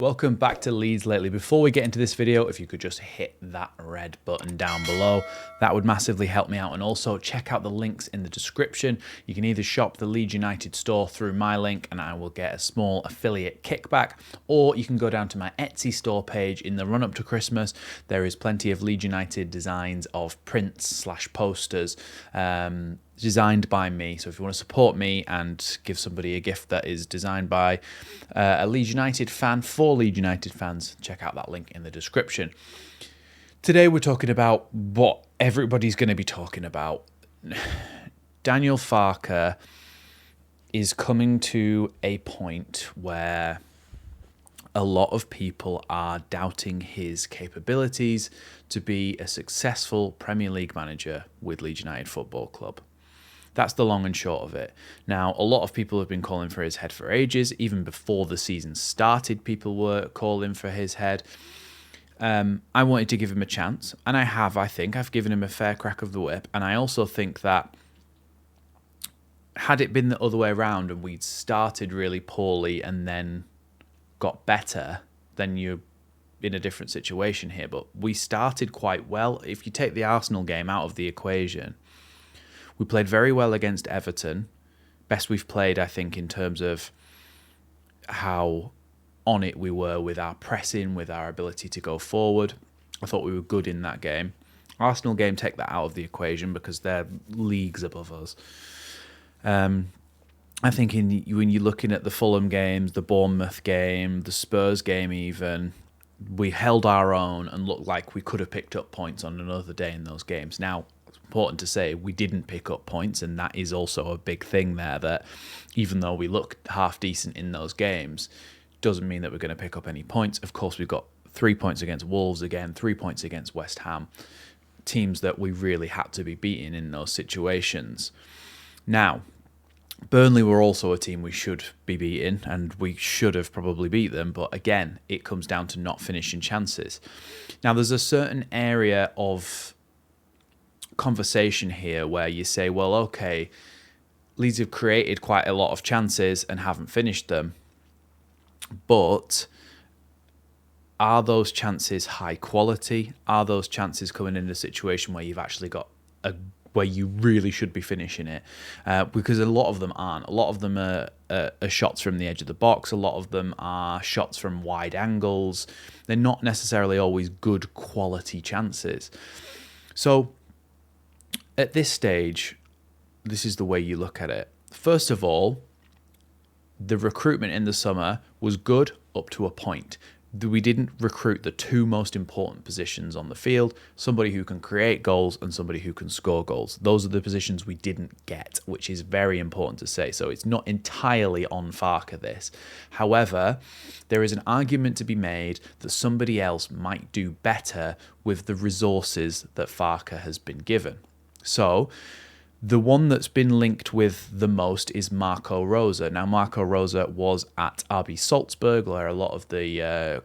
Welcome back to Leeds Lately. Before we get into this video, if you could just hit that red button down below, that would massively help me out. And also check out the links in the description. You can either shop the Leeds United store through my link and I will get a small affiliate kickback, or you can go down to my Etsy store page in the run up to Christmas. There is plenty of Leeds United designs of prints / posters designed by me. So if you want to support me and give somebody a gift that is designed by a Leeds United fan for Leeds United fans, check out that link in the description. Today we're talking about what everybody's going to be talking about. Daniel FARKE is coming to a point where a lot of people are doubting his capabilities to be a successful Premier League manager with Leeds United Football Club. That's the long and short of it. Now, a lot of people have been calling for his head for ages. Even before the season started, people were calling for his head. I wanted to give him a chance, and I have, I think. I've given him a fair crack of the whip, and I also think that had it been the other way around and we'd started really poorly and then got better, then you're in a different situation here. But we started quite well. If you take the Arsenal game out of the equation, we played very well against Everton. Best we've played, I think, in terms of how on it we were with our pressing, with our ability to go forward. I thought we were good in that game. Arsenal game, take that out of the equation because they're leagues above us. I think when you're looking at the Fulham games, the Bournemouth game, the Spurs game even, we held our own and looked like we could have picked up points on another day in those games. Now, important to say we didn't pick up points, and that is also a big thing there, that even though we looked half decent in those games, doesn't mean that we're going to pick up any points. Of course, we've got 3 points against Wolves again, 3 points against West Ham, teams that we really had to be beating in those situations. Now, Burnley were also a team we should be beating, and we should have probably beat them, but again, it comes down to not finishing chances. Now, there's a certain area of conversation here where you say, well, okay, Leeds have created quite a lot of chances and haven't finished them, but are those chances high quality? Are those chances coming in a situation where you've actually got where you really should be finishing it? Because a lot of them aren't. A lot of them are shots from the edge of the box. A lot of them are shots from wide angles. They're not necessarily always good quality chances. So at this stage, this is the way you look at it. First of all, the recruitment in the summer was good up to a point. We didn't recruit the two most important positions on the field, somebody who can create goals and somebody who can score goals. Those are the positions we didn't get, which is very important to say. So it's not entirely on FARKE this. However, there is an argument to be made that somebody else might do better with the resources that FARKE has been given. So the one that's been linked with the most is Marco Rose. Now, Marco Rose was at RB Salzburg, where a lot of the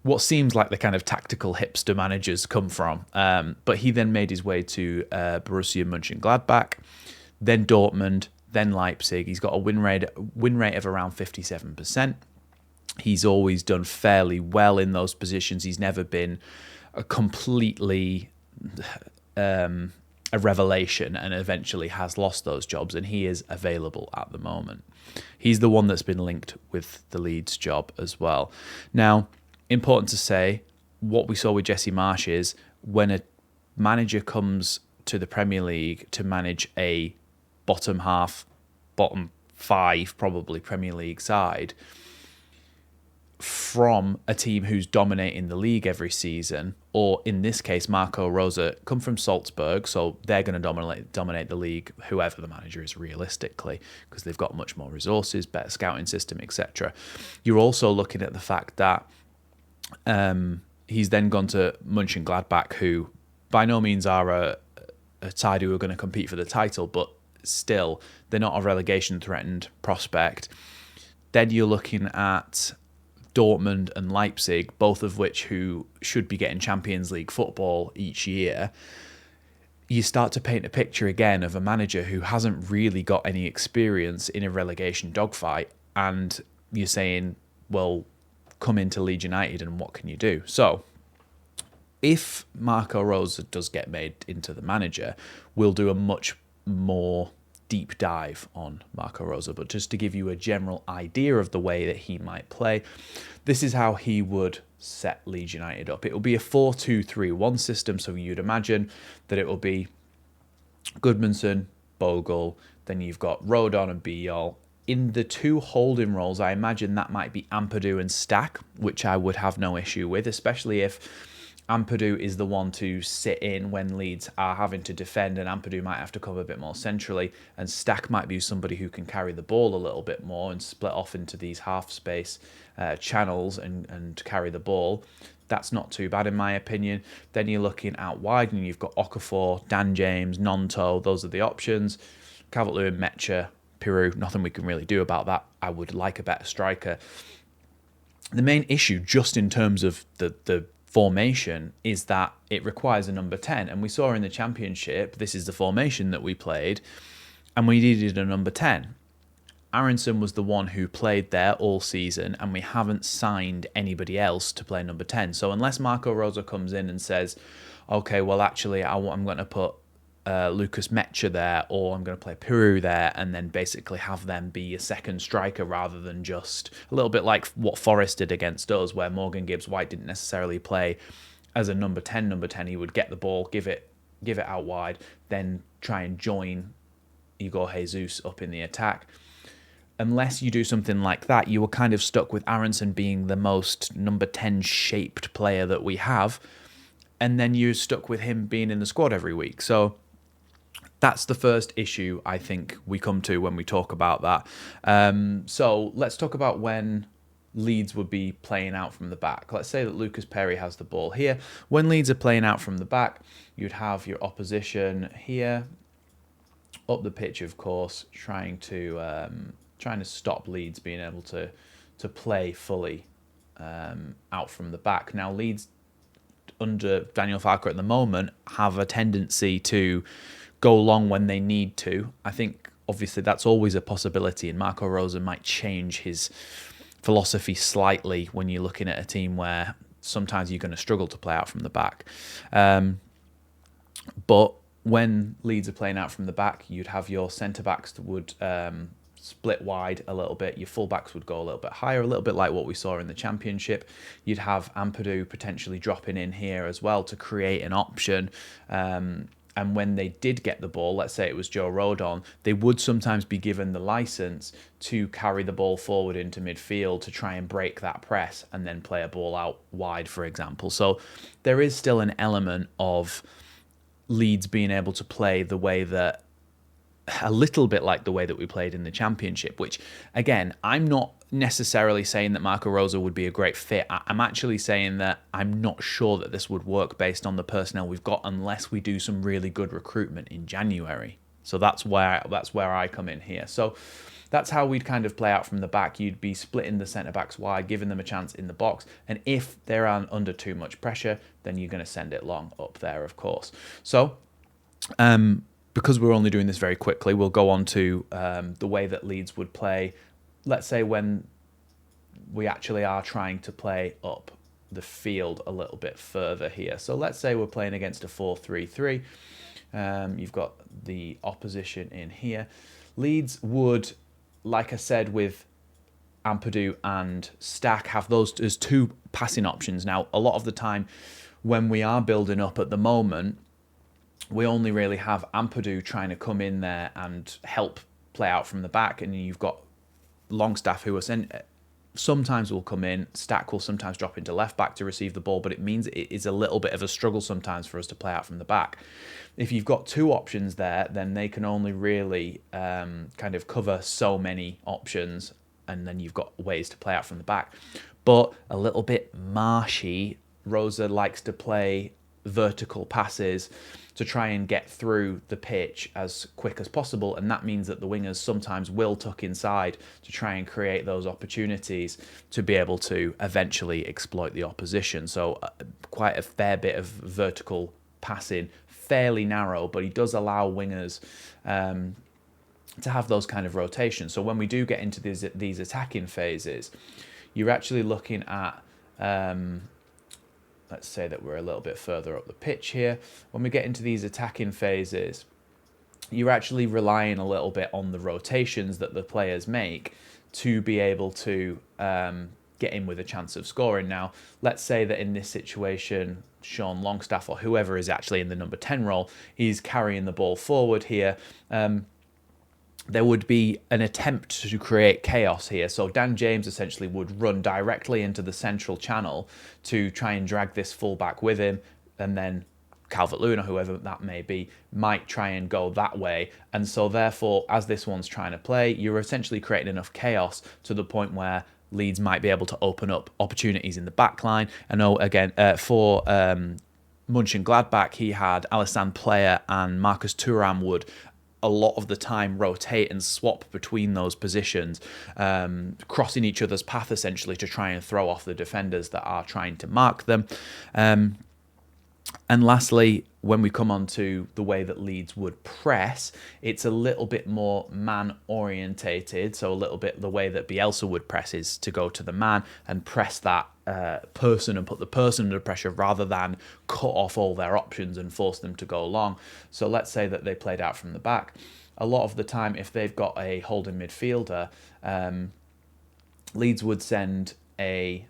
what seems like the kind of tactical hipster managers come from. But he then made his way to Borussia Mönchengladbach, then Dortmund, then Leipzig. He's got a win rate of around 57%. He's always done fairly well in those positions. He's never been a completely a revelation and eventually has lost those jobs, and he is available at the moment. He's the one that's been linked with the Leeds job as well. Now, important to say, what we saw with Jesse Marsch is when a manager comes to the Premier League to manage a bottom 5 probably Premier League side from a team who's dominating the league every season, or in this case, Marco Rose come from Salzburg, so they're going to dominate the league, whoever the manager is realistically, because they've got much more resources, better scouting system, etc. You're also looking at the fact that he's then gone to Mönchengladbach, who by no means are a side who are going to compete for the title, but still, they're not a relegation-threatened prospect. Then you're looking at Dortmund and Leipzig, both of which who should be getting Champions League football each year. You start to paint a picture again of a manager who hasn't really got any experience in a relegation dogfight, and you're saying well, come into Leeds United and what can you do? So if Marco Rose does get made into the manager, we'll do a much more deep dive on Marco Rose. But just to give you a general idea of the way that he might play, this is how he would set Leeds United up. It will be a 4-2-3-1 system, so you'd imagine that it will be Goodmanson, Bogle, then you've got Rodon and Biol. In the two holding roles, I imagine that might be Ampadu and Stack, which I would have no issue with, especially if Ampadu is the one to sit in when Leeds are having to defend, and Ampadu might have to cover a bit more centrally, and Stack might be somebody who can carry the ball a little bit more and split off into these half space channels and carry the ball. That's not too bad in my opinion. Then you're looking out wide and you've got Okafor, Dan James, Nonto. Those are the options. Calvert-Lewin, Mecha, Peru. Nothing we can really do about that. I would like a better striker. The main issue, just in terms of the formation, is that it requires a number 10. And we saw in the Championship, this is the formation that we played, and we needed a number 10. Aronson was the one who played there all season, and we haven't signed anybody else to play number 10. So unless Marco Rose comes in and says, okay, well, actually, I'm going to put Lucas Mecha there, or I'm going to play Peru there, and then basically have them be a second striker rather than just a little bit like what Forest did against us, where Morgan Gibbs-White didn't necessarily play as a number 10. He would get the ball, give it out wide, then try and join Igor Jesus up in the attack. Unless you do something like that, you were kind of stuck with Aronson being the most number 10 shaped player that we have, and then you're stuck with him being in the squad every week. So that's the first issue I think we come to when we talk about that. So let's talk about when Leeds would be playing out from the back. Let's say that Lucas Perry has the ball here. When Leeds are playing out from the back, you'd have your opposition here, up the pitch, of course, trying to stop Leeds being able to play fully out from the back. Now, Leeds under Daniel Farke at the moment have a tendency to go long when they need to. I think obviously that's always a possibility, and Marco Rose might change his philosophy slightly when you're looking at a team where sometimes you're going to struggle to play out from the back. But when Leeds are playing out from the back, you'd have your centre-backs that would split wide a little bit. Your full-backs would go a little bit higher, a little bit like what we saw in the Championship. You'd have Ampadu potentially dropping in here as well to create an option. And when they did get the ball, let's say it was Joe Rodon, they would sometimes be given the license to carry the ball forward into midfield to try and break that press and then play a ball out wide, for example. So there is still an element of Leeds being able to play the way that, a little bit like the way that we played in the Championship, which, again, I'm not necessarily saying that Marco Rose would be a great fit. I'm actually saying that I'm not sure that this would work based on the personnel we've got unless we do some really good recruitment in January. So that's where I come in here. So that's how we'd kind of play out from the back. You'd be splitting the centre-backs wide, giving them a chance in the box. And if they're under too much pressure, then you're going to send it long up there, of course. So because we're only doing this very quickly, we'll go on to the way that Leeds would play, let's say when we actually are trying to play up the field a little bit further here. So let's say we're playing against a 4-3-3. You've got the opposition in here. Leeds would, like I said, with Ampadu and Stack, have those as two passing options. Now, a lot of the time when we are building up at the moment, we only really have Ampadu trying to come in there and help play out from the back, and you've got Longstaff who are sometimes will come in. Stack will sometimes drop into left back to receive the ball, but it means it is a little bit of a struggle sometimes for us to play out from the back. If you've got two options there, then they can only really kind of cover so many options, and then you've got ways to play out from the back. But a little bit marshy, Rosa likes to play vertical passes to try and get through the pitch as quick as possible, and that means that the wingers sometimes will tuck inside to try and create those opportunities to be able to eventually exploit the opposition. So quite a fair bit of vertical passing, fairly narrow, but he does allow wingers to have those kind of rotations. So when we do get into these attacking phases, you're actually looking at, let's say that we're a little bit further up the pitch here. When we get into these attacking phases, you're actually relying a little bit on the rotations that the players make to be able to get in with a chance of scoring. Now, let's say that in this situation, Sean Longstaff or whoever is actually in the number 10 role, he's carrying the ball forward here. There would be an attempt to create chaos here. So Dan James essentially would run directly into the central channel to try and drag this fullback with him, and then Calvert-Lewin or whoever that may be might try and go that way. And so therefore, as this one's trying to play, you're essentially creating enough chaos to the point where Leeds might be able to open up opportunities in the back line. I know, again, for Mönchengladbach, he had Alassane Player and Marcus Thuram would a lot of the time rotate and swap between those positions, crossing each other's path essentially to try and throw off the defenders that are trying to mark them. And lastly, when we come on to the way that Leeds would press, it's a little bit more man-orientated. So a little bit the way that Bielsa would press is to go to the man and press that person and put the person under pressure rather than cut off all their options and force them to go long. So let's say that they played out from the back. A lot of the time, if they've got a holding midfielder, Leeds would send a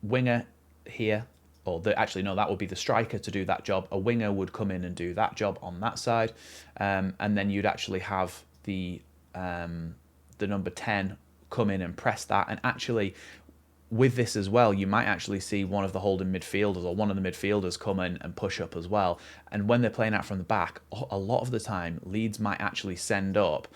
winger here, or actually no, that would be the striker to do that job. A winger would come in and do that job on that side, and then you'd actually have the number 10 come in and press that. And actually, with this as well, you might actually see one of the holding midfielders or one of the midfielders come in and push up as well. And when they're playing out from the back, a lot of the time, Leeds might actually send up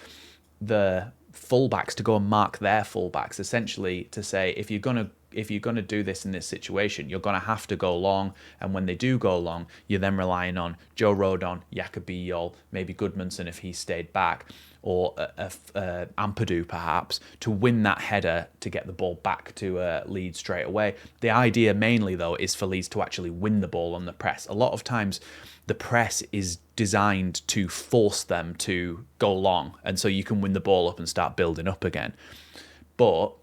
the fullbacks to go and mark their fullbacks, essentially to say, if you're gonna do this in this situation, you're gonna have to go long. And when they do go long, you're then relying on Joe Rodon, Jakob Yol, maybe Goodmanson if he stayed back, or Ampadu perhaps, to win that header to get the ball back to Leeds straight away. The idea mainly, though, is for Leeds to actually win the ball on the press. A lot of times the press is designed to force them to go long, and so you can win the ball up and start building up again. But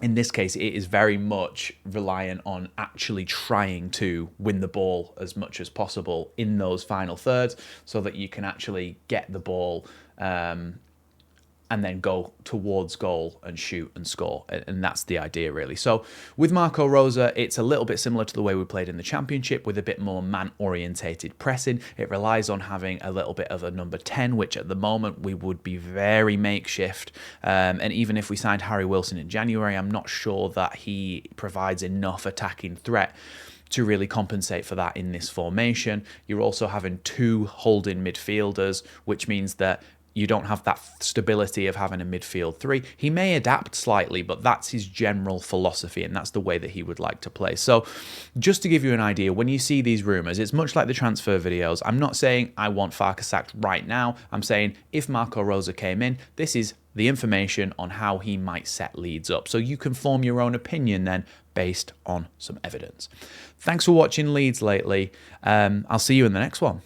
in this case, it is very much reliant on actually trying to win the ball as much as possible in those final thirds so that you can actually get the ball and then go towards goal and shoot and score. And that's the idea, really. So with Marco Rosa, it's a little bit similar to the way we played in the Championship, with a bit more man-orientated pressing. It relies on having a little bit of a number 10, which at the moment we would be very makeshift. And even if we signed Harry Wilson in January, I'm not sure that he provides enough attacking threat to really compensate for that in this formation. You're also having two holding midfielders, which means that you don't have that stability of having a midfield three. He may adapt slightly, but that's his general philosophy, and that's the way that he would like to play. So just to give you an idea, when you see these rumours, it's much like the transfer videos. I'm not saying I want FARKE sacked right now. I'm saying if Marco Rosa came in, this is the information on how he might set Leeds up. So you can form your own opinion then based on some evidence. Thanks for watching Leeds lately. I'll see you in the next one.